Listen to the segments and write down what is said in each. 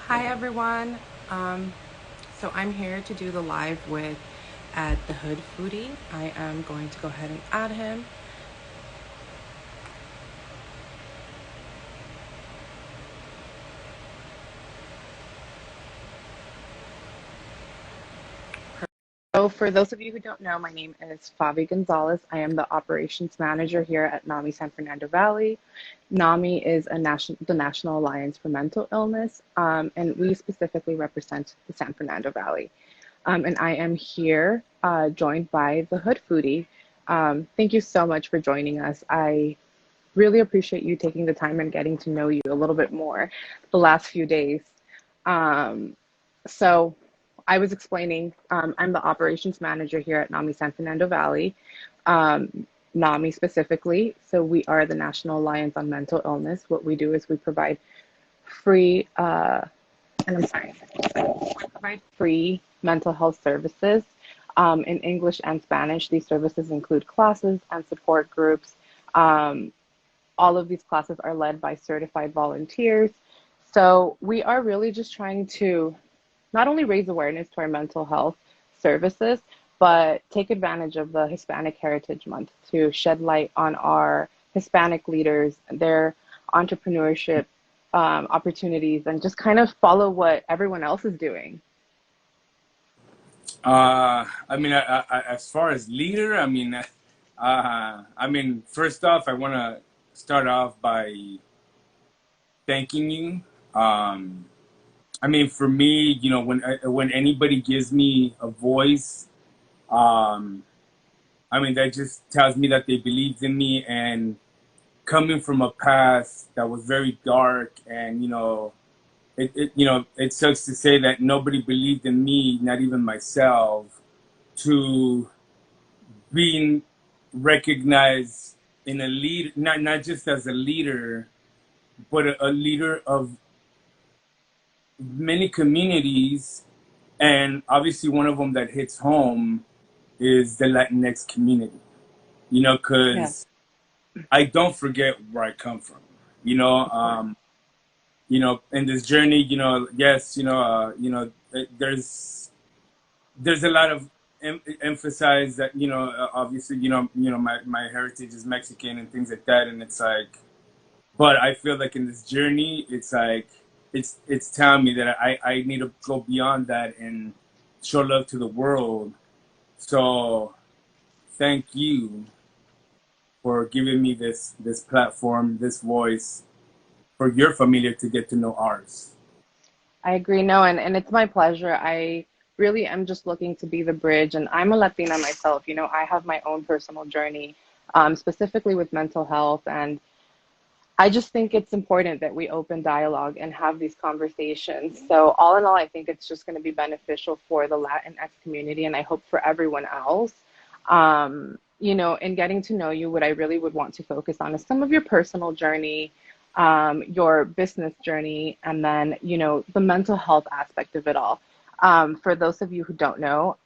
Hi everyone. Um, so I'm here to do the live with at the Hood Foodie. I am going to go ahead and add him. So for those of you who don't know, my name is Fabi Gonzalez. I am the operations manager here at Nami San Fernando Valley. Nami is the National Alliance for Mental Illness, and we specifically represent the San Fernando Valley. And I am here joined by the Hood Foodie. Thank you so much for joining us. I really appreciate you taking the time and getting to know you a little bit more the last few days. Um, so I was explaining, I'm the operations manager here at NAMI San Fernando Valley, NAMI specifically. So we are the National Alliance on Mental Illness. What we do is we provide free, and I'm sorry, we provide free mental health services in English and Spanish. These services include classes and support groups. Um, all of these classes are led by certified volunteers. So we are really just trying to not only raise awareness to our mental health services, but take advantage of the Hispanic Heritage Month to shed light on our Hispanic leaders, their entrepreneurship opportunities, and just kind of follow what everyone else is doing. As far as leader, first off, I want to start off by thanking you. Um, for me, when anybody gives me a voice, um, that just tells me that they believed in me. And coming from a past that was very dark, and it sucks to say that nobody believed in me, not even myself, to being recognized in a lead, not just as a leader, but a leader of many communities. And obviously one of them that hits home is the Latinx community, Yeah, because I don't forget where I come from, you know, of course. in this journey, yes, there's a lot of emphasize that, obviously, my heritage is Mexican and things like that. And it's like, but I feel like in this journey, it's like, it's telling me that I need to go beyond that and show love to the world. So thank you for giving me this platform, this voice, for your familia to get to know ours. I agree. No, and it's my pleasure. I really am just looking to be the bridge, and I'm a Latina myself. I have my own personal journey, specifically with mental health, and I just think it's important that we open dialogue and have these conversations. So, all in all, I think it's just going to be beneficial for the Latinx community, and I hope for everyone else. In getting to know you, what I really would want to focus on is some of your personal journey, your business journey, and then, the mental health aspect of it all. For those of you who don't know,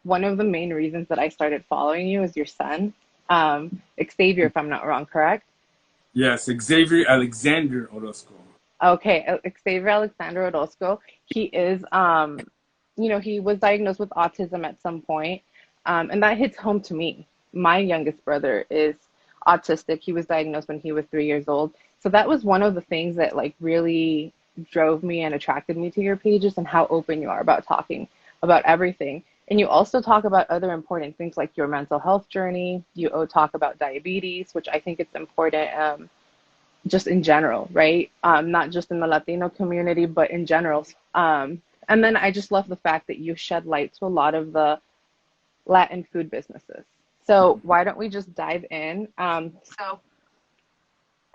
one of the main reasons that I started following you is your son, Xavier, if I'm not wrong, correct? Yes, Xavier Alexander Orozco. Okay, Xavier Alexander Orozco. He is, he was diagnosed with autism at some point, and that hits home to me. My youngest brother is autistic. He was diagnosed when he was 3 years old. So that was one of the things that like really drove me and attracted me to your pages and how open you are about talking about everything. And you also talk about other important things like your mental health journey. You talk about diabetes, which I think it's important. Just in general, right? Not just in the Latino community, but in general. And then I just love the fact that you shed light to a lot of the Latin food businesses. So why don't we just dive in? So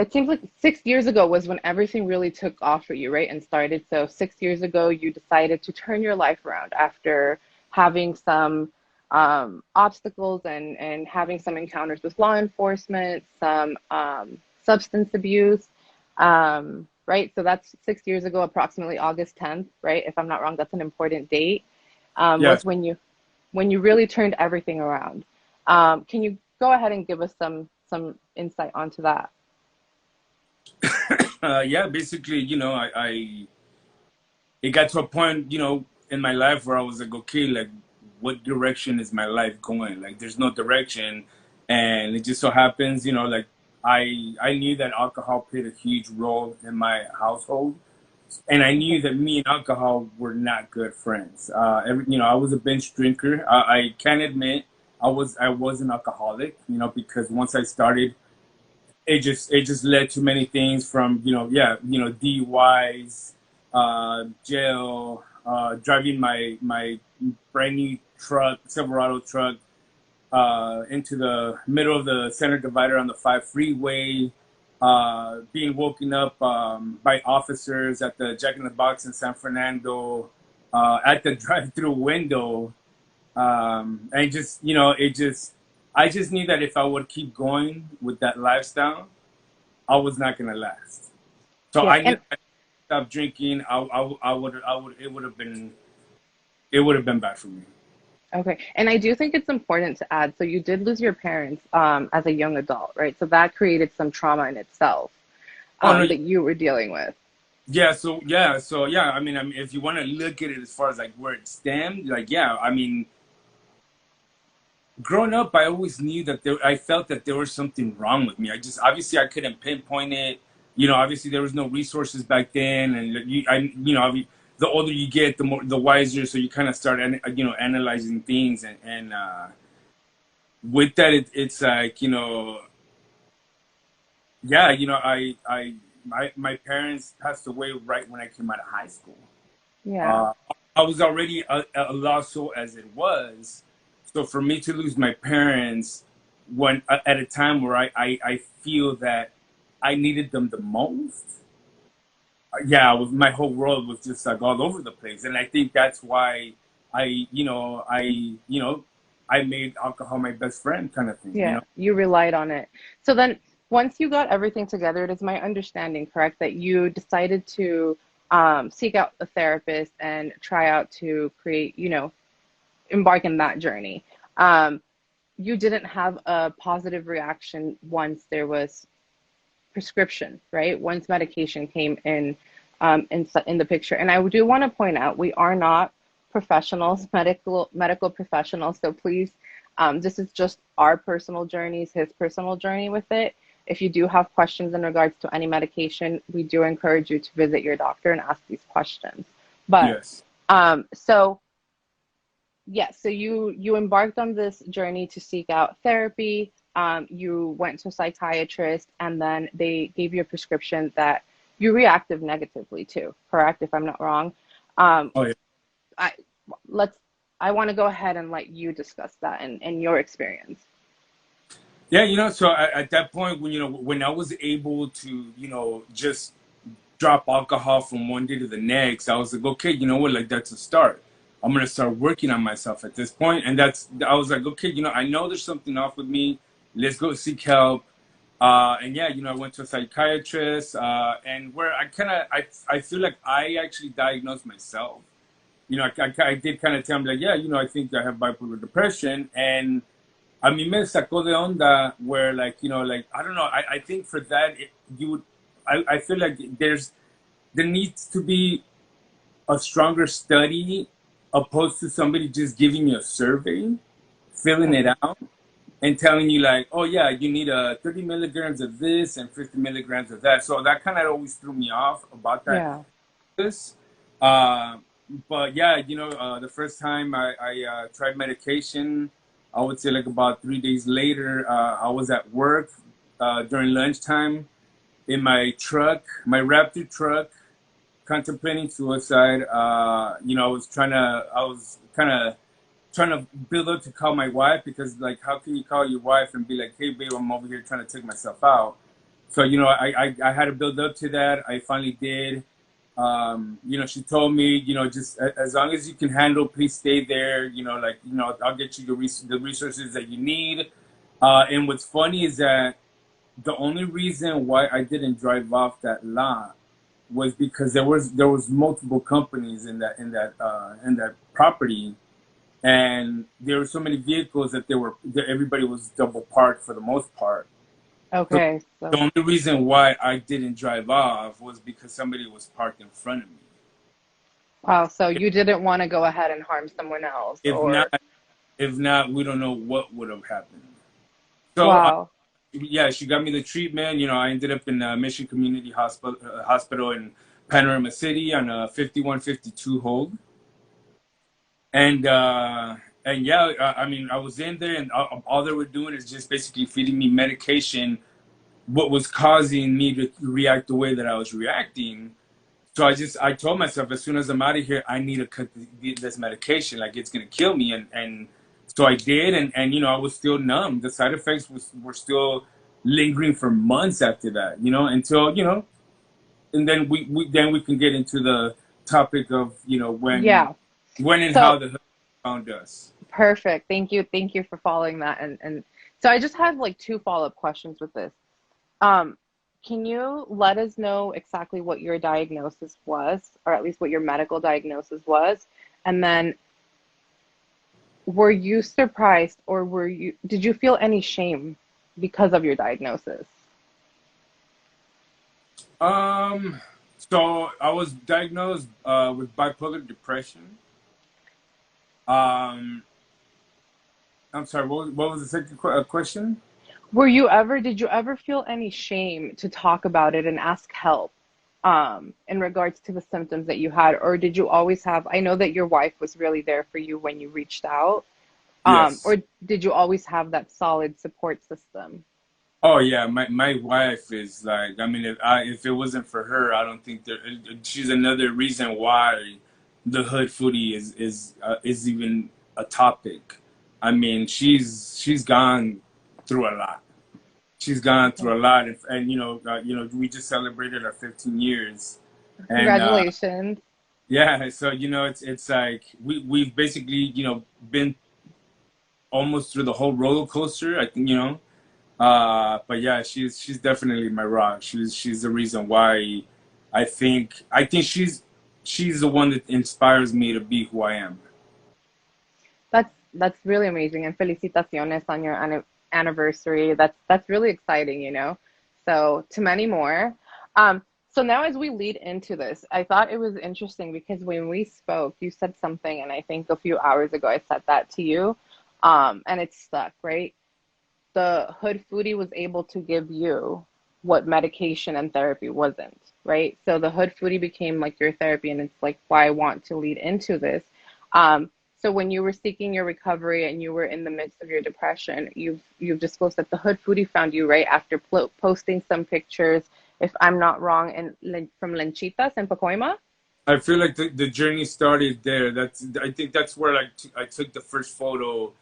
it seems like 6 years ago was when everything really took off for you, right? And started. So 6 years ago, you decided to turn your life around after having some obstacles and having some encounters with law enforcement, some substance abuse, right? So that's 6 years ago, approximately August 10th, right? If I'm not wrong, that's an important date. Was Yes. when you really turned everything around. Can you go ahead and give us some insight onto that? Yeah, basically, it got to a point, in my life where I was like, okay, like, what direction is my life going? Like, there's no direction, and it just so happens, like, I knew that alcohol played a huge role in my household, and I knew Okay. that me and alcohol were not good friends. I was a binge drinker. I can admit I was an alcoholic, because once I started, it just led to many things from DUIs, jail, driving my brand new truck, Silverado truck, into the middle of the center divider on the 5 freeway, being woken up by officers at the Jack in the Box in San Fernando, at the drive-through window, and just I just knew that if I would keep going with that lifestyle, I was not gonna last. So Yeah. I knew And if I stopped drinking, it would have been bad for me. okay. And I do think it's important to add, so you did lose your parents as a young adult, right? So that created some trauma in itself Oh no, that you were dealing with. yeah. I mean, if you want to look at it as far as like where it stemmed, like yeah, I mean, growing up, I always knew that I felt that there was something wrong with me. I just obviously I couldn't pinpoint it. Obviously there was no resources back then, and the older you get, the wiser. So you kind of start, analyzing things, and with that, it's like yeah, my parents passed away right when I came out of high school. Yeah. Uh, I was already a lost soul as it was. So for me to lose my parents at a time where I feel that I needed them the most, yeah, my whole world was just like all over the place. And I think that's why I, you know, I, you know, I made alcohol my best friend kind of thing. Yeah. You relied on it. So then once you got everything together, it is my understanding, correct, that you decided to seek out a therapist and try out to create, embark in that journey. Um, you didn't have a positive reaction once there was prescription, right? Once medication came in the picture. And I do want to point out we are not professionals, medical professionals. So please, this is just our personal journeys, his personal journey with it. If you do have questions in regards to any medication, we do encourage you to visit your doctor and ask these questions. But Yes. so yes, so you embarked on this journey to seek out therapy. You went to a psychiatrist, and then they gave you a prescription that you reacted negatively to. Correct, if I'm not wrong. Um, Oh yeah. I let's. I want to go ahead and let you discuss that and your experience. Yeah, so at that point when I was able to, just drop alcohol from one day to the next, I was like, okay, you know what, like that's a start. I'm gonna start working on myself at this point, and I was like, okay, I know there's something off with me. Let's go seek help. And yeah, I went to a psychiatrist, and where I feel like I actually diagnosed myself. I did kind of tell him like, yeah, I think I have bipolar depression, and a mí me sacó de onda where like, like, I don't know, I think for that, you would, I feel like there needs to be a stronger study opposed to somebody just giving you a survey, filling it Okay. out, and telling you like, oh yeah, you need 30 milligrams of this and 50 milligrams of that. So that kind of always threw me off about that. Yeah. This, uh, but yeah, the first time I tried medication, I would say like about 3 days later, I was at work during lunchtime in my truck, my Raptor truck, contemplating suicide. I was kind of trying to build up to call my wife because, like, how can you call your wife and be like, hey, babe, I'm over here trying to take myself out? So, I had to build up to that. I finally did. She told me, just as long as you can handle, please stay there. I'll get you the resources that you need. And what's funny is that the only reason why I didn't drive off that lot was because there was multiple companies in that property, and there were so many vehicles that everybody was double parked for the most part. So Okay. the So only reason why I didn't drive off was because somebody was parked in front of me. Wow, so you didn't want to go ahead and harm someone else, If not, or if not, we don't know what would have happened. So, wow. yeah, she got me the treatment. I ended up in Mission Community Hospital in Panorama City on a 5152 hold. And yeah, I mean, I was in there, and all they were doing is just basically feeding me medication, what was causing me to react the way that I was reacting. So I told myself, as soon as I'm out of here, I need to cut this medication. Like, it's gonna kill me, and so I did, and I was still numb. The side effects were still lingering for months after that. Until and then we can get into the topic of Yeah. when and how So the hood found us. perfect. Thank you. Thank you for following that. And so I just have like two follow-up questions with this. Um, can you let us know exactly what your diagnosis was, or at least what your medical diagnosis was? And then were you surprised, or did you feel any shame because of your diagnosis? So I was diagnosed with bipolar depression. Um, I'm sorry. What was the second question? Did you ever feel any shame to talk about it and ask help in regards to the symptoms that you had? Or did you always have, I know that your wife was really there for you when you reached out, Yes. or did you always have that solid support system? Oh yeah, my wife is like, I mean, if it wasn't for her, I don't think she's another reason why the hood foodie is even a topic. I mean, she's gone through a lot. She's gone Okay. through a lot, and we just celebrated our 15 years, and Congratulations. yeah, so it's like we've basically been almost through the whole roller coaster. I think. But yeah, she's definitely my rock. She's the reason why I think she's the one that inspires me to be who I am. That's really amazing, and felicitaciones on your anniversary. That's really exciting, you know. So to many more. So now as we lead into this, I thought it was interesting because when we spoke, you said something, and I think a few hours ago I said that to you, and it stuck, right? The hood foodie was able to give you what medication and therapy wasn't, right? So the hood foodie became like your therapy, and it's like why I want to lead into this. Um, so when you were seeking your recovery and you were in the midst of your depression, you've disclosed that the hood foodie found you right after posting some pictures, if I'm not wrong, from Lenchitas in Pacoima. I feel like the journey started there. I think that's where I took the first photo,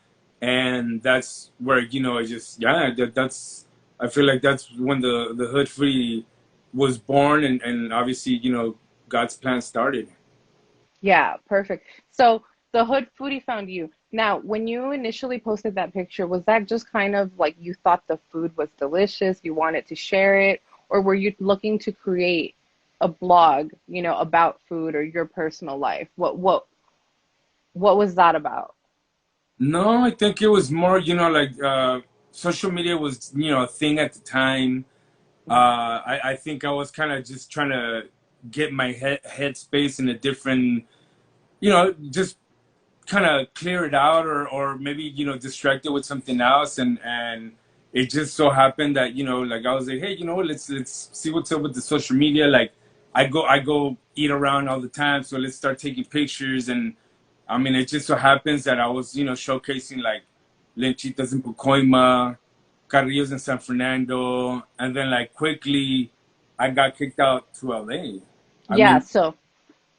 and that's where I just yeah that's I feel like that's when the hood free was born, and obviously God's plan started. Yeah, perfect. So the hood foodie found you. Now, when you initially posted that picture, was that just kind of like you thought the food was delicious, you wanted to share it, or were you looking to create a blog, about food or your personal life? What was that about? No, I think it was more, like social media was, a thing at the time. I think I was kind of just trying to get my headspace in a different, just kind of clear it out, or maybe, distract it with something else. And it just so happened that, like I was like, hey, what, let's see what's up with the social media. Like I go eat around all the time. So let's start taking pictures. And I mean, it just so happens that I was, showcasing like Lenchitas in Pucoima, Carrillos in San Fernando, and then like quickly I got kicked out to LA. I Yeah, mean, so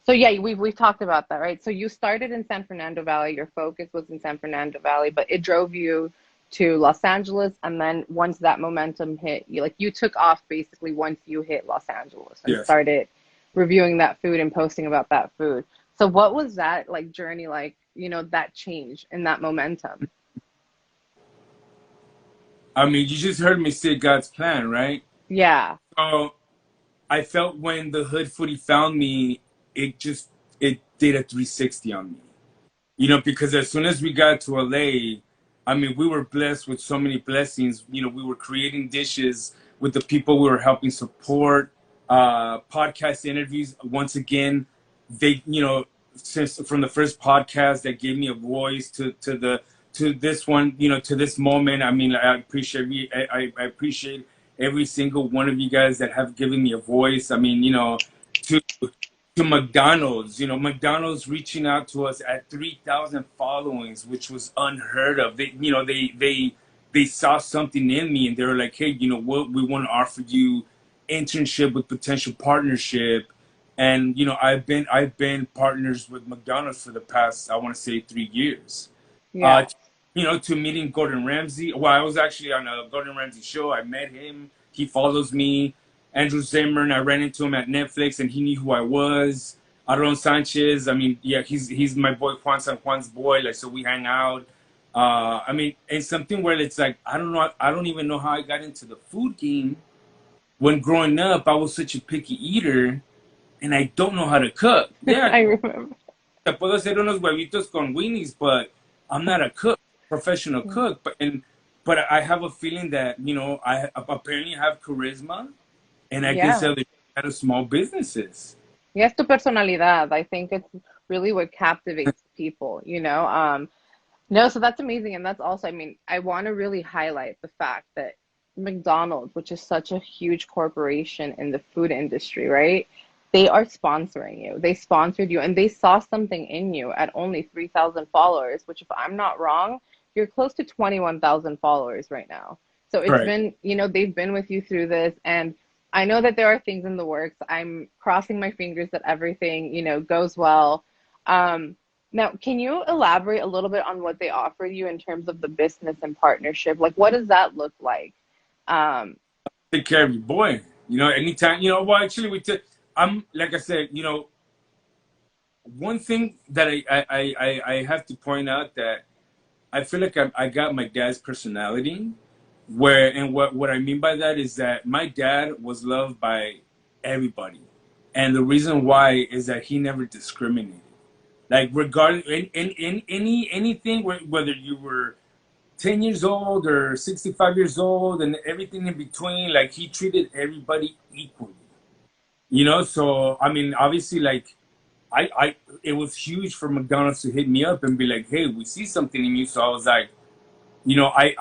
yeah, we've talked about that, right? So you started in San Fernando Valley, your focus was in San Fernando Valley, but it drove you to Los Angeles, and then once that momentum hit, you took off basically once you hit Los Angeles and yes. started reviewing that food and posting about that food. So what was that like journey like, that change in that momentum? I mean, you just heard me say God's plan, right? Yeah. So I felt when the hood footy found me, it did a 360 on me. Because as soon as we got to LA, I mean, we were blessed with so many blessings. We were creating dishes with the people we were helping support, podcast interviews. Once again, they, since from the first podcast that gave me a voice to this one, to this moment. I mean, I appreciate every single one of you guys that have given me a voice. I mean, to McDonald's, McDonald's reaching out to us at 3,000 followings, which was unheard of. They saw something in me and they were like, hey, you know what, we want to offer you internship with potential partnership. And I've been partners with McDonald's for the past, I want to say, 3 years. Yeah. To meeting Gordon Ramsay. Well, I was actually on a Gordon Ramsay show. I met him. He follows me. Andrew Zimmern, I ran into him at Netflix, and he knew who I was. Aaron Sanchez, I mean, yeah, he's my boy, Juan San Juan's boy. Like, so we hang out. I mean, it's something where it's like, I don't know, I don't even know how I got into the food game. When growing up, I was such a picky eater, and I don't know how to cook. Yeah, I remember. te puedo hacer unos huevitos con weenies, but I'm not a cook, professional cook. But I have a feeling that I apparently have charisma, and I can Yeah. sell it out of small businesses. Yes, tu personalidad. I think it's really what captivates people, you know? No, so that's amazing. And that's also, I mean, I want to really highlight the fact that McDonald's, which is such a huge corporation in the food industry, right? They are sponsoring you. They sponsored you and they saw something in you at only 3,000 followers, which, if I'm not wrong, you're close to 21,000 followers right now. So it's Right. been, they've been with you through this. And I know that there are things in the works. I'm crossing my fingers that everything, goes well. Um, Now, can you elaborate a little bit on what they offer you in terms of the business and partnership? Like, what does that look like? Um, Take care of your boy. Anytime, well, actually, I'm, like I said, one thing that I have to point out that I feel like I got my dad's personality. And what I mean by that is that my dad was loved by everybody. And the reason why is that he never discriminated. Like, regarding in anything, whether you were 10 years old or 65 years old and everything in between, like, he treated everybody equally. So I mean, obviously, like, I it was huge for McDonald's to hit me up and be like, hey, we see something in you. So I was like,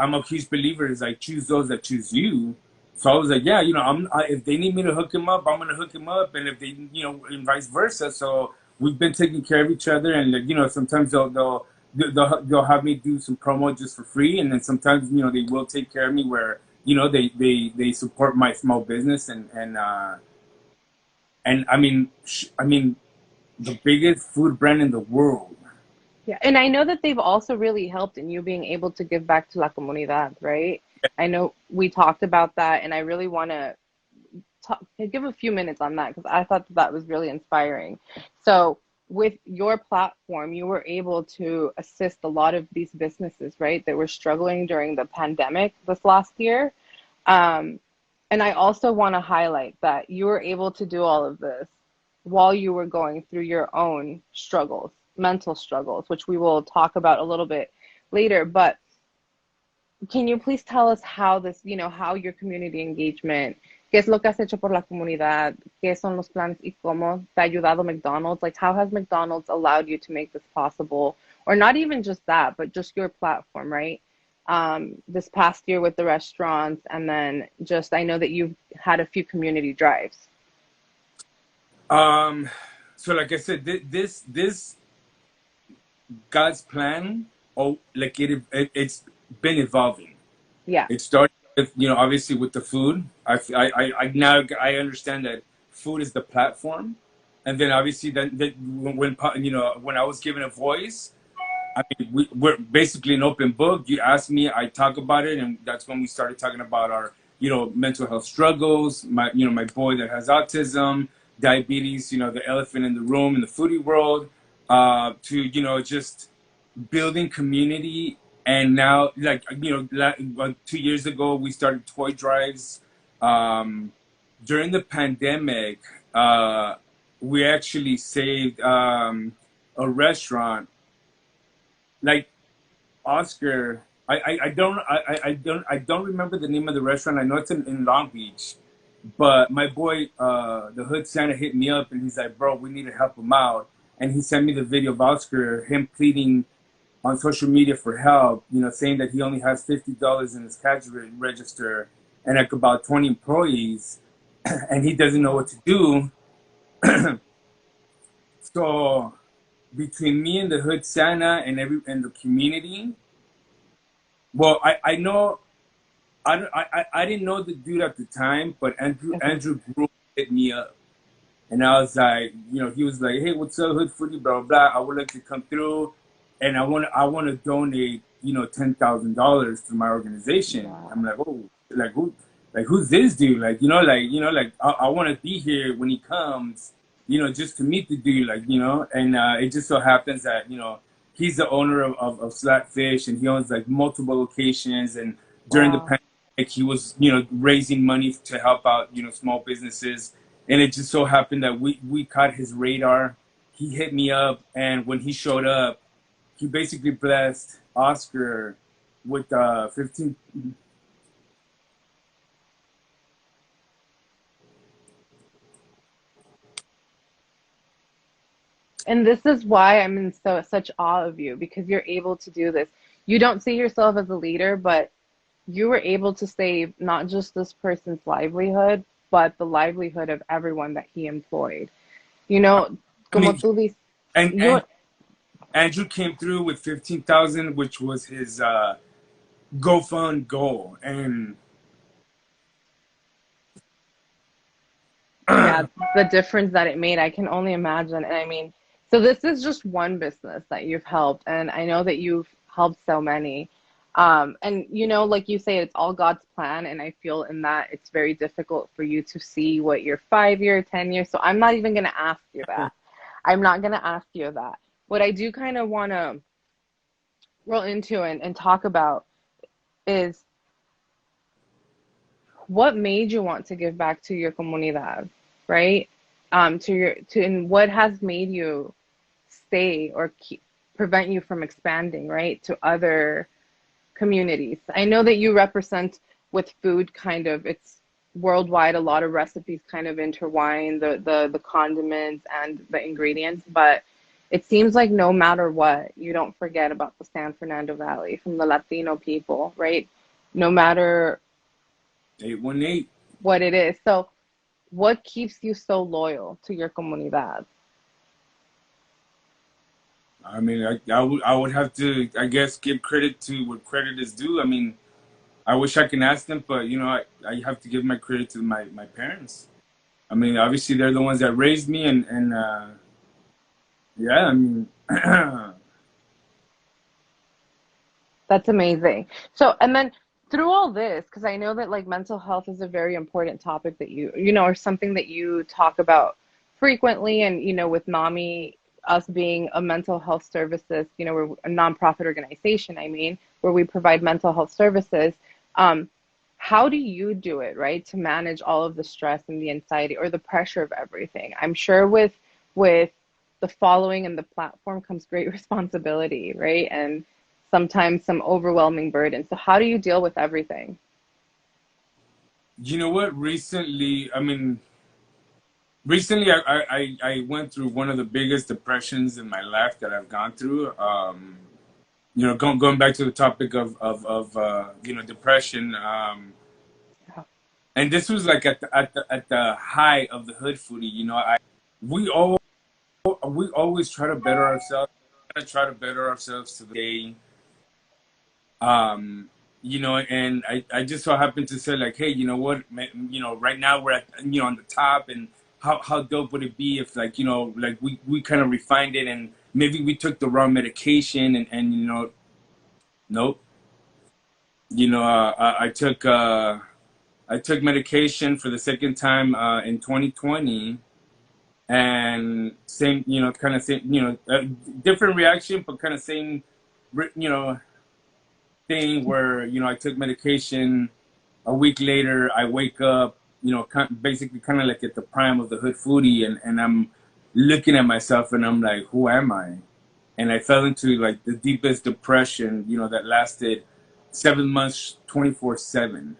I'm a huge believer is I choose those that choose you. So I was like, yeah, if they need me to hook him up, I'm gonna hook him up, and if they, and vice versa. So we've been taking care of each other, and like, sometimes they'll have me do some promo just for free, and then sometimes they will take care of me where they support my small business, and I mean the biggest food brand in the world. yeah, and I know that they've also really helped in you being able to give back to la comunidad, right? I know we talked about that, and I really want to give a few minutes on that because I thought that was really inspiring. So, with your platform, you were able to assist a lot of these businesses, right, that were struggling during the pandemic this last year. Um, and I also want to highlight that you were able to do all of this while you were going through your own struggles, mental struggles, which we will talk about a little bit later. But can you please tell us how this, how your community engagement, qué es lo que has hecho por la comunidad, qué son los planes y cómo te ha ayudado McDonald's? Like, how has McDonald's allowed you to make this possible? Or not even just that, but just your platform, right? This past year with the restaurants, and then just, I know that you've had a few community drives. Um, so like I said, this God's plan, oh, like it's been evolving. Yeah. It started with, obviously with the food. I now I understand that food is the platform, and then obviously that when I was given a voice, I mean, we're basically an open book. You ask me, I talk about it, and that's when we started talking about our mental health struggles. My boy that has autism, diabetes. The elephant in the room in the foodie world. To just building community. And now, like, 2 years ago, we started toy drives. Um, During the pandemic, we actually saved a restaurant. Like, Oscar, I don't remember the name of the restaurant. I know it's in Long Beach. But my boy, the Hood Santa, hit me up and he's like, bro, we need to help him out. And he sent me the video of Oscar, him pleading on social media for help, saying that he only has $50 in his cash register and like about 20 employees, and he doesn't know what to do. So between me and the Hood Santa and the community, well, I know I didn't know the dude at the time, but Okay. Andrew Group hit me up. And I was like, he was like, "Hey, what's up, Hood Foodie, blah blah. I would like to come through, and I want to donate, $10,000 to my organization." I'm Wow. like, "Oh, who's this dude? I want to be here when he comes, just to meet the dude, And it just so happens that he's the owner of Flatfish, and he owns like multiple locations. And during the Wow. pandemic, he was raising money to help out small businesses, and it just so happened that we caught his radar. He hit me up, and when he showed up, he basically blessed Oscar with 15. And this is why I'm in such awe of you, because you're able to do this. You don't see yourself as a leader, but you were able to save not just this person's livelihood, but the livelihood of everyone that he employed. You know, I como mean, tú dices, and you Andrew came through with 15,000, which was his GoFund goal, and yeah, the difference that it made, I can only imagine. And I mean, so this is just one business that you've helped, and I know that you've helped so many. And like you say, it's all God's plan, and I feel in that it's very difficult for you to see what your 5 year, 10 years. So I'm not even gonna ask you that. I'm not gonna ask you that. What I do kind of want to roll into and talk about is what made you want to give back to your comunidad, right? And what has made you stay or prevent you from expanding, right, to other communities. I know that you represent with food kind of, it's worldwide, a lot of recipes kind of intertwine the condiments and the ingredients, but it seems like no matter what, you don't forget about the San Fernando Valley from the Latino people, right? No matter 818. what it is. So what keeps you so loyal to your comunidad? I mean, I would have to, I guess, give credit to what credit is due. I mean, I wish I can ask them, but I have to give my credit to my parents. I mean, obviously they're the ones that raised me, and yeah, I mean, That's amazing. So, and then through all this, because I know that like mental health is a very important topic that or something that you talk about frequently. And, with NAMI, us being a mental health services, we're a nonprofit organization, I mean, where we provide mental health services. Um, how do you do it, right, to manage all of the stress and the anxiety or the pressure of everything? I'm sure with the following and the platform comes great responsibility, right? And sometimes some overwhelming burden. So how do you deal with everything? you know what? Recently, I went through one of the biggest depressions in my life that I've gone through. Going back to the topic of depression. And this was like at the high of the Hood Foodie. We all we always try to better ourselves. Try to better ourselves to the day. And I just so happened to say like, hey, you know what, right now we're at on the top, and how dope would it be if like we kind of refined it, and maybe we took the wrong medication, and nope, I took medication for the second time in 2020, and same, kind of same, different reaction, but kind of same, you know, thing where I took medication. A week later, I wake up, basically kind of like at the prime of the Hood Foodie, and I'm looking at myself, and I'm like, who am I? And I fell into like the deepest depression, that lasted 7 months, 24/7.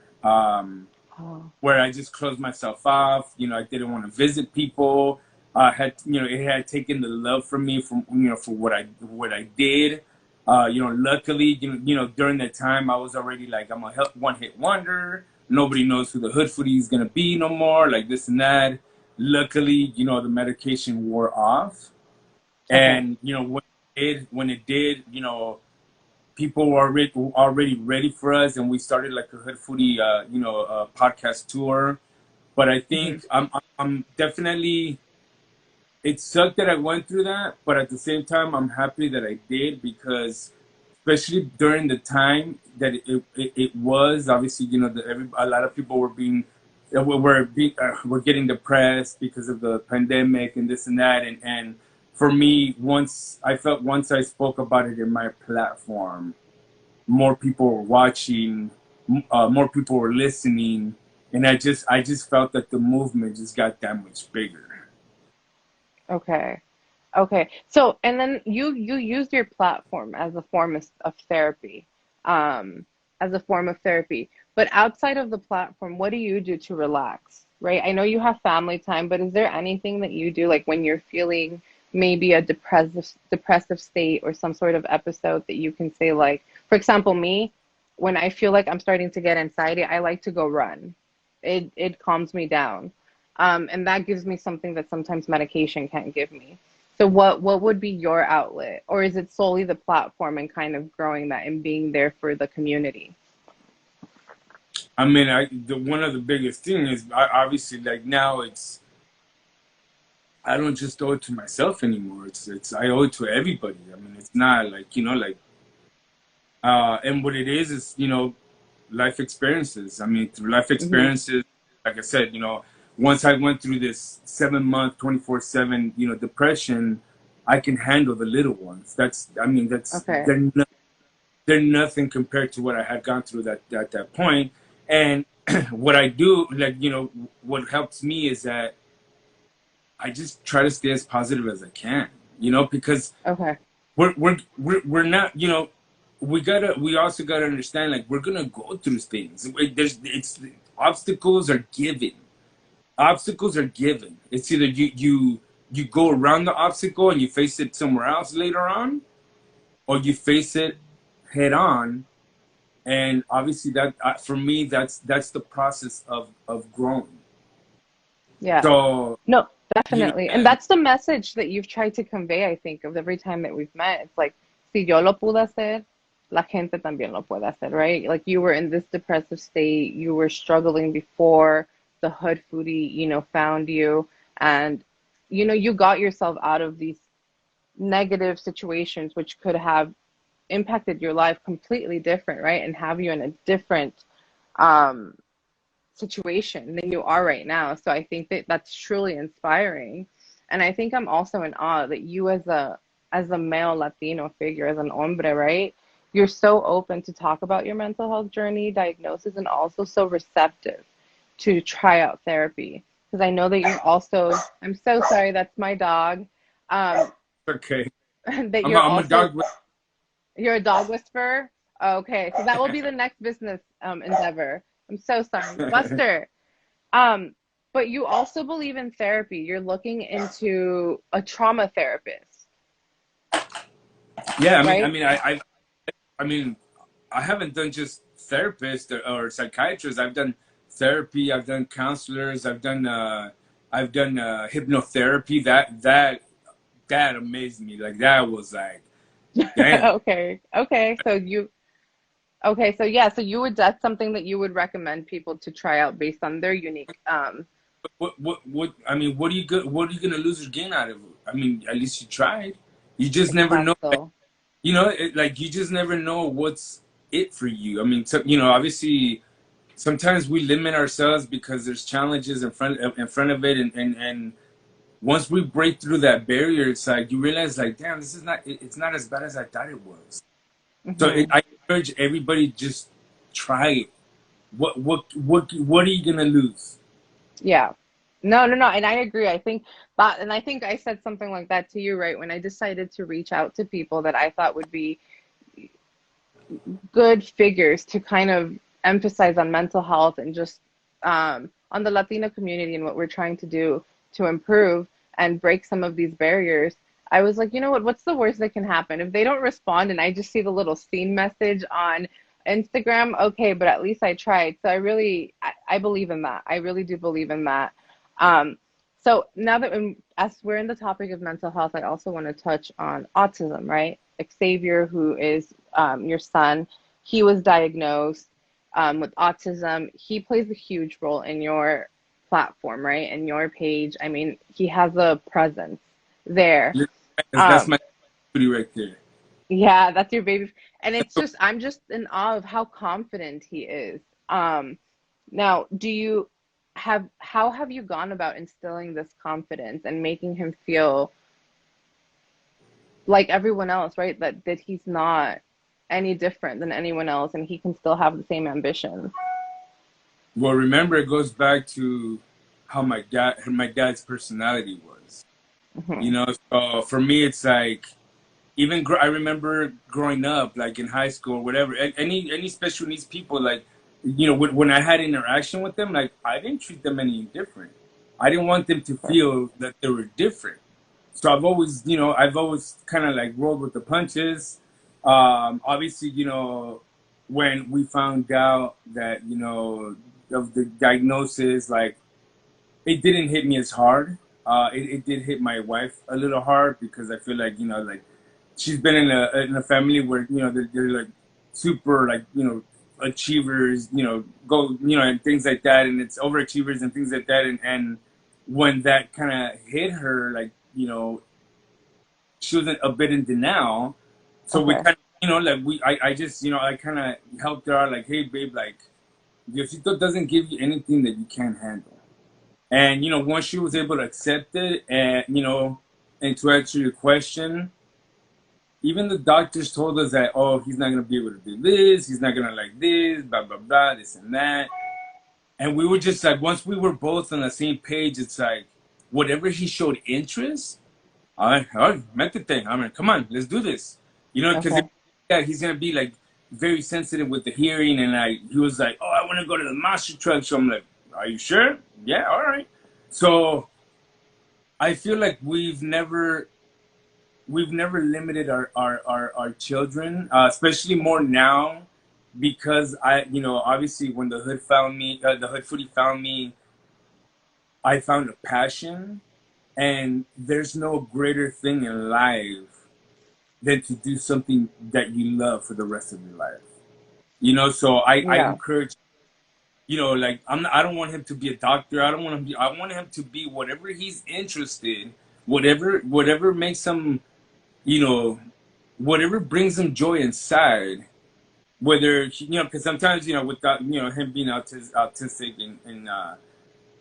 Oh, where I just closed myself off. You know, I didn't want to visit people. Had you know, it had taken the love from me from for what I did. You know, luckily, during that time, I was already like, I'm a one hit wonder. Nobody knows who the Hood Foodie is gonna be no more. Like this and that. Luckily, the medication wore off, okay. and when it did, people were already ready for us, and we started like a Hood Foodie, podcast tour. But I Hmm. think I'm definitely. It sucked that I went through that, but at the same time, I'm happy that I did because, especially during the time that it was obviously, a lot of people were were getting depressed because of the pandemic and this and that, and for me, once I spoke about it in my platform, more people were watching, more people were listening, and I just felt that the movement just got that much bigger. Okay. Okay. So, and then you used your platform as a form of therapy, um, as a form of therapy. But outside of the platform, what do you do to relax? Right? I know you have family time, but is there anything that you do like when you're feeling maybe a depressive state or some sort of episode that you can say like, for example, me, when I feel like I'm starting to get anxiety, I like to go run. It calms me down. And that gives me something that sometimes medication can't give me. So what would be your outlet? Or is it solely the platform and kind of growing that and being there for the community? I mean, one of the biggest things is obviously like now I don't just owe it to myself anymore. It's I owe it to everybody. I mean, it's not like and what it is life experiences. I mean, through life Hmm. experiences, like I said, once I went through this 7 month, 24/7, depression, I can handle the little ones. I mean, Okay. they're nothing compared to what I had gone through that at that point. And what I do, like, what helps me is that I just try to stay as positive as I can, because Okay. we're not, we also gotta understand like we're gonna go through things. It's obstacles are given. Obstacles are given. It's either you go around the obstacle and you face it somewhere else later on, or you face it head on. And obviously that for me that's the process of growing. Yeah. So No, definitely. And and that's the message that you've tried to convey, I think, of every time that we've met. It's like, si yo lo pude hacer, la gente también lo puede hacer, right? Like you were in this depressive state, you were struggling before the hood foodie, found you, and you got yourself out of these negative situations which could have impacted your life completely different, right? And have you in a different um situation than you are right now. So I think that that's truly inspiring. And I think I'm also in awe that you as a male Latino figure, as an hombre, right? You're so open to talk about your mental health journey, diagnosis, and also so receptive to try out therapy. Because I know that you're also, I'm so sorry, that's my dog. Um, okay. that I'm a, you're I'm a also, dog with you're a dog whisperer. Okay, so that will be the next business endeavor. I'm so sorry. Buster, um, but you also believe in therapy. You're looking into a trauma therapist, yeah, right? I mean I haven't done just therapists or psychiatrists. I've done therapy, I've done counselors, I've done hypnotherapy. That amazed me. Like that was like damn. Okay. Okay. Okay. So yeah, so that's something that you would recommend people to try out based on their unique, What I mean, what are you gonna lose or gain out of it? I mean, at least you tried. You just never know. exacto. Like you just never know what's it for you. I mean, so, obviously sometimes we limit ourselves because there's challenges in front of it, and once we break through that barrier, it's like you realize like, damn, this is not. It's not as bad as I thought it was. So Hmm. I encourage everybody just try it. What are you gonna lose? Yeah. No, no, no. And I agree. I think that, and I think I said something like that to you, right? When I decided to reach out to people that I thought would be good figures to kind of emphasize on mental health and just on the Latino community and what we're trying to do to improve and break some of these barriers, I was like, you know what? What's the worst that can happen? If they don't respond and I just see the little seen message on Instagram, okay, but at least I tried. So I believe in that. I really do believe in that. Um, so now that as we're in the topic of mental health, I also want to touch on autism, right? Xavier, who is your son, he was diagnosed with autism. He plays a huge role in your platform, right? In your page. I mean, he has a presence there. That's Um, my booty right there. yeah, that's your baby. And it's just, I'm just in awe of how confident he is. Now, how have you gone about instilling this confidence and making him feel like everyone else, right? That he's not any different than anyone else and he can still have the same ambitions. Well, remember, it goes back to how my dad's personality was. Hmm. So for me, it's like I remember growing up, like in high school or whatever. Any special needs people, like when I had interaction with them, like I didn't treat them any different. I didn't want them to feel that they were different. So I've always kind of like rolled with the punches. Obviously, when we found out that of the diagnosis, like it didn't hit me as hard. It did hit my wife a little hard because I feel like like she's been in a family where they're like super like achievers, go and things like that, and it's overachievers and things like that, and when that kind of hit her, like she was a bit in denial. So we Okay. kind of like I just I kind of helped her out, like, hey babe, like Diosito doesn't give you anything that you can't handle. And once she was able to accept it, and and to answer your question, even the doctors told us that, oh, he's not gonna be able to do this, he's not gonna like this, blah blah blah, this and that. And we were just like, once we were both on the same page, it's like whatever he showed interest, all right, met the thing. I mean, come on, let's do this. Because Okay. yeah, he's gonna be like very sensitive with the hearing, and he was like, oh, I want to go to the monster truck. So I'm like, are you sure? Yeah, all right. So I feel like we've never limited our children, especially more now, because obviously when the hood found me, the hood foodie found me, I found a passion, and there's no greater thing in life than to do something that you love for the rest of your life. So I Yeah. encourage, like I don't want him to be a doctor. I don't want him to be, I want him to be whatever he's interested, whatever makes him, you know, whatever brings him joy inside. Whether because sometimes without him being autistic, and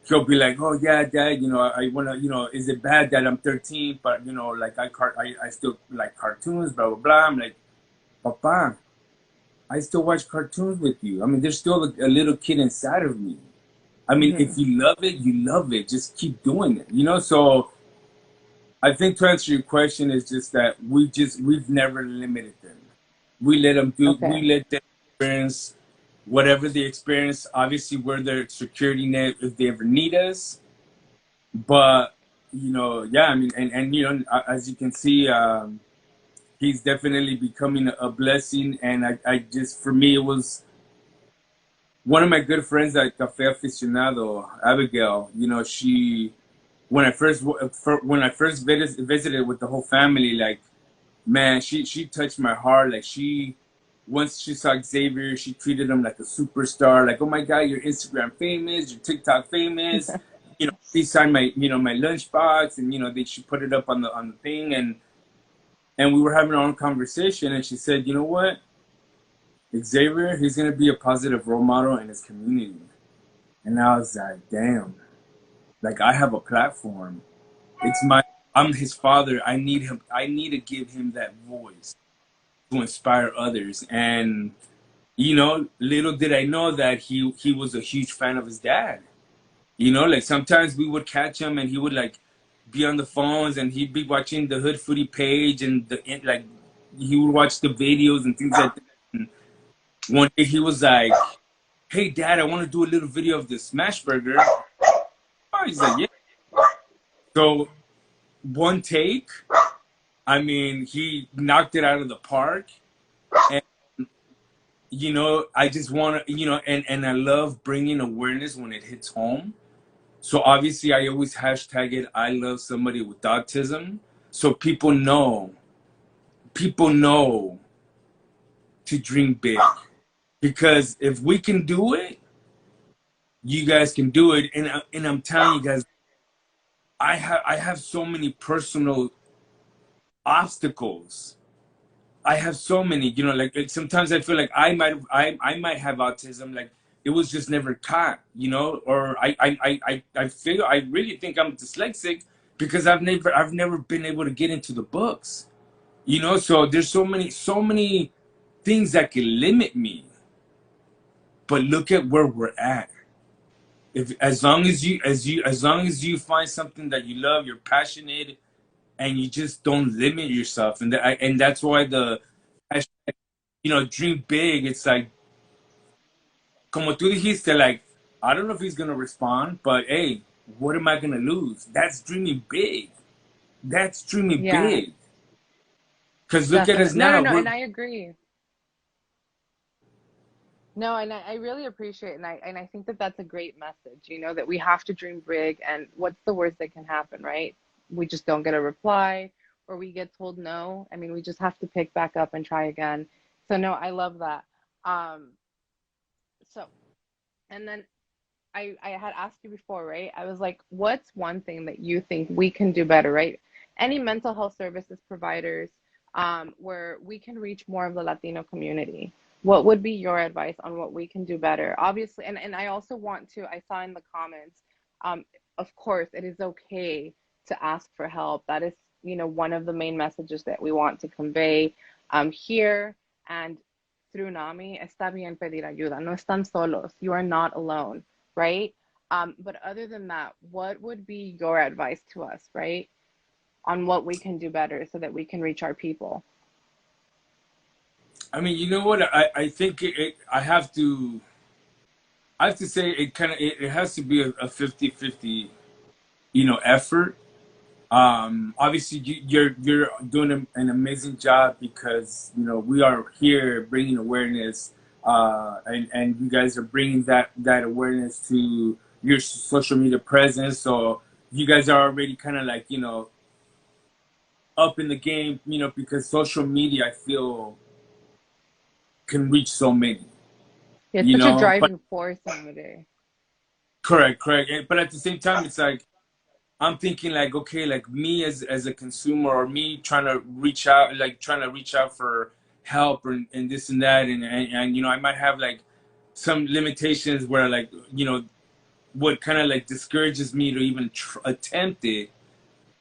he'll be like, oh yeah, dad, I wanna, is it bad that I'm 13, but like I still like cartoons, blah blah blah. I'm like, Papa, I still watch cartoons with you. I mean, there's still a little kid inside of me. I mean, Hmm. if you love it, you love it. Just keep doing it. So I think to answer your question is just that we've never limited them. We Okay. let them experience whatever they experience. Obviously, we're their security net if they ever need us. But yeah, I mean, and as you can see, he's definitely becoming a blessing. And I just, for me, it was one of my good friends at Cafe Aficionado, Abigail. She when I first visited with the whole family, like, man, she touched my heart. Like, once she saw Xavier, she treated him like a superstar. Like, oh my God, you're Instagram famous, you're TikTok famous. Please sign my lunchbox, and she put it up on the thing, and we were having our own conversation, and she said, you know what, Xavier, he's gonna be a positive role model in his community. And I was like, damn, like I have a platform. I'm his father. I need him. I need to give him that voice to inspire others. And little did I know that he was a huge fan of his dad. Like sometimes we would catch him and he would like be on the phones and he'd be watching the Hood Foodie page and like he would watch the videos and things like that. And one day he was like, hey, Dad, I want to do a little video of this smash burger. Oh, he's like, yeah. So one take, I mean, he knocked it out of the park. And, I just want to, and I love bringing awareness when it hits home. So obviously, I always hashtag it, I love somebody with autism. So people know to dream big. Because if we can do it, you guys can do it. And I'm telling you guys, I have so many personal obstacles. I have so many, like sometimes I feel like I might have autism, like it was just never caught, or I feel I really think I'm dyslexic because I've never been able to get into the books, so there's so many things that can limit me. But look at where we're at. If as long as you find something that you love, you're passionate, and you just don't limit yourself, and that's why dream big. It's like, como tú dijiste, like, I don't know if he's gonna respond, but hey, what am I gonna lose? That's dreaming big. That's dreaming Yeah, big. Cause look at us definitely. No, no, now. no, We're and I agree. No, and I really appreciate it, and I think that that's a great message, that we have to dream big, and what's the worst that can happen, right? We just don't get a reply, or we get told no. I mean, we just have to pick back up and try again. So no, I love that. Um, so and then I had asked you before, right? I was like, what's one thing that you think we can do better, right? Any mental health services providers, where we can reach more of the Latino community. What would be your advice on what we can do better? Obviously, and I also want to, I saw in the comments, um, of course, it is okay to ask for help. That is, one of the main messages that we want to convey, here and through Nami. Está bien pedir ayuda. No están solos. You are not alone, right? But other than that, what would be your advice to us, right, on what we can do better so that we can reach our people? I mean, you know what? I think I have to say it has to be a 50-50, effort. Obviously, you're doing an amazing job because we are here bringing awareness, and you guys are bringing that awareness to your social media presence. So you guys are already kind of like up in the game, because social media, I feel, can reach so many, It's such a but driving force nowadays. correct, correct. But at the same time, it's like I'm thinking like, okay, like me as a consumer, or me trying to reach out for help, and this and that, and I might have like some limitations where, like, what kind of like discourages me to even attempt it.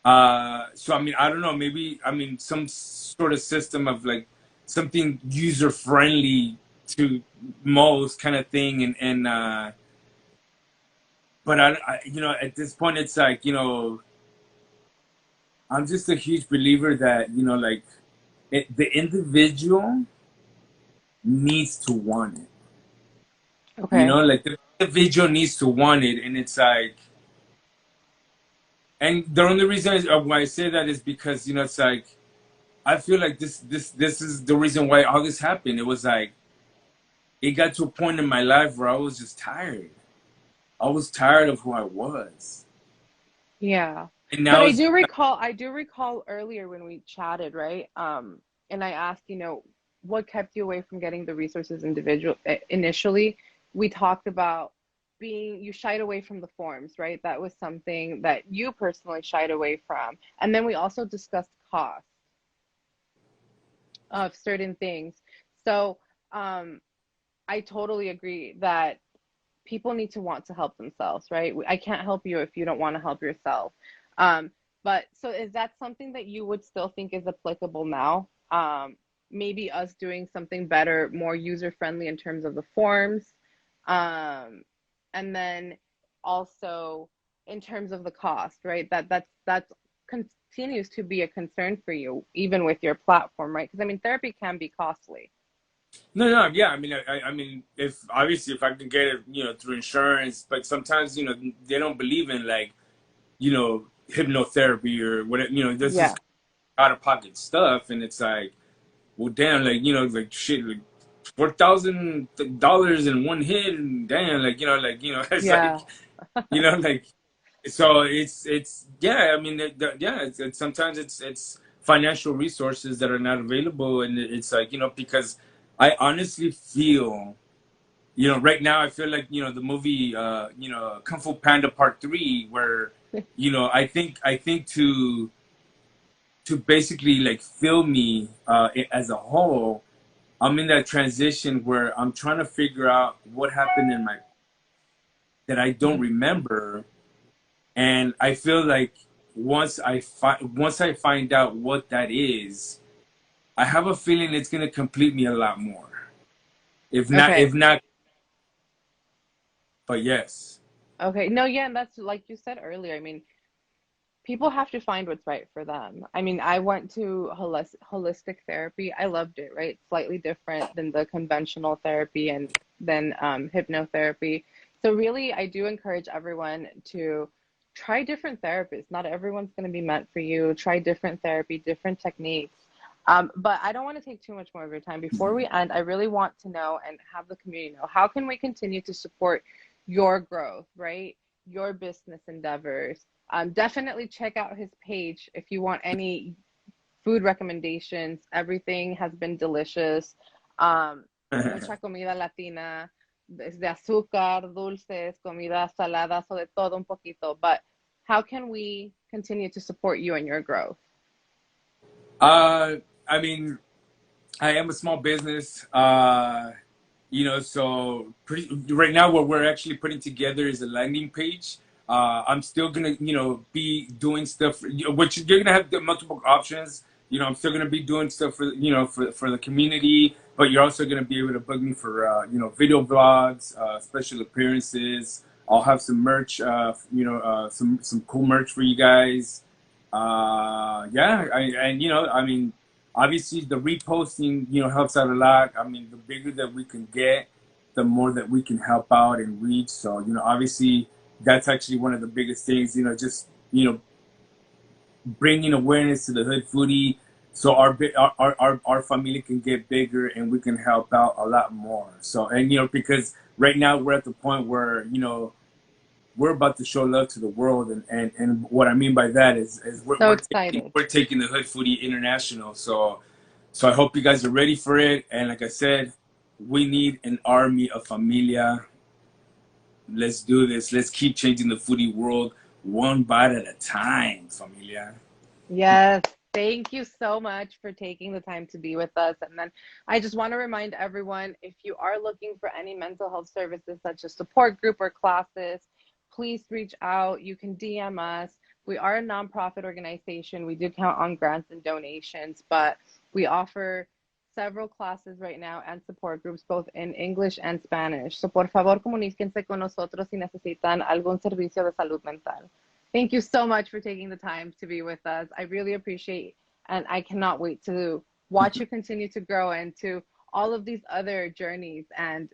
So I mean, I don't know, maybe, I mean, some sort of system of like something user friendly to most kind of thing, and but at this point, it's like, I'm just a huge believer that, like, the individual needs to want it. Okay. Like, the individual needs to want it, and it's like, and the only reason why I say that is because it's like, I feel like this is the reason why all this happened. It was like, it got to a point in my life where I was just tired. I was tired of who I was, Yeah. and But now I it's do recall, earlier when we chatted, right? And I asked, what kept you away from getting the resources initially? We talked about you shied away from the forms, right? That was something that you personally shied away from. And then we also discussed cost of certain things. So, um, I totally agree that people need to want to help themselves, right? I can't help you if you don't want to help yourself. Um, but so is that something that you would still think is applicable now? Maybe us doing something better, more user friendly in terms of the forms, um, and then also in terms of the cost, right? That's continues to be a concern for you, even with your platform, right? Because I mean, therapy can be costly. No, no, yeah. I mean, I mean, if obviously if I can get it, through insurance, but sometimes they don't believe in like hypnotherapy or whatever. This is Yeah. out of pocket stuff, and it's like, well, damn, like like shit, like $4,000 in one hit, and damn, like it's like Yeah. like so it's yeah. I mean, yeah, it's sometimes it's financial resources that are not available, and it's like because I honestly feel right now I feel like the movie Kung Fu Panda Part 3 where I think to basically like fill me as a whole. I'm in that transition where I'm trying to figure out what happened in my that I don't Mhm. remember, and I feel like once I find out what that is, I have a feeling it's gonna complete me a lot more. If Okay. not, but yes. Okay. No, yeah, and that's like you said earlier. I mean, people have to find what's right for them. I mean, I went to holistic therapy. I loved it, right? Slightly different than the conventional therapy and then hypnotherapy. So really, I do encourage everyone to try different therapists. Not everyone's going to be meant for you. Try different therapy, different techniques. But I don't want to take too much more of your time. Before we end, I really want to know and have the community know, how can we continue to support your growth, right? Your business endeavors. Definitely check out his page if you want any food recommendations. Everything has been delicious. Mucha comida latina, desde azúcar, dulces, comida salada, so de todo un poquito. But how can we continue to support you and your growth? uh, I mean, I am a small business. So right now what we're actually putting together is a landing page. I'm still gonna, be doing stuff, which you're gonna have the multiple options. I'm still gonna be doing stuff for, for the community, but you're also gonna be able to book me for, video vlogs, special appearances. I'll have some merch, some cool merch for you guys. Yeah, I mean, obviously the reposting helps out a lot. I mean, the bigger that we can get, the more that we can help out and reach. So obviously that's actually one of the biggest things. Just bringing awareness to the hood foodie, so our family can get bigger and we can help out a lot more. So, and because right now we're at the point where we're about to show love to the world, and what I mean by that is we're, So we're taking excited. we're taking the hood foodie international. So I hope you guys are ready for it. And like I said, we need an army of familia. Let's do this. Let's keep changing the foodie world one bite at a time, familia. Yes, thank you so much for taking the time to be with us. And then I just want to remind everyone, if you are looking for any mental health services such as support group or classes, please reach out. You can DM us. We are a nonprofit organization. We do count on grants and donations, but we offer several classes right now and support groups both in English and Spanish. So por favor, comuníquense con nosotros si necesitan algún servicio de salud mental. Thank you so much for taking the time to be with us. I really appreciate, and I cannot wait to watch you continue to grow into all of these other journeys and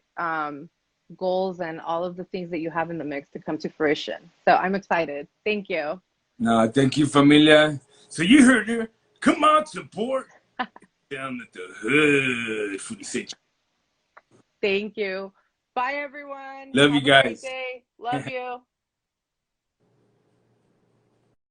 goals and all of the things that you have in the mix to come to fruition. So I'm excited. Thank you. No, thank you, familia. So you heard her. Come on, support. Down at the hood foodie section. Thank you. Bye, everyone. Love you Have a great guys. day. Love you.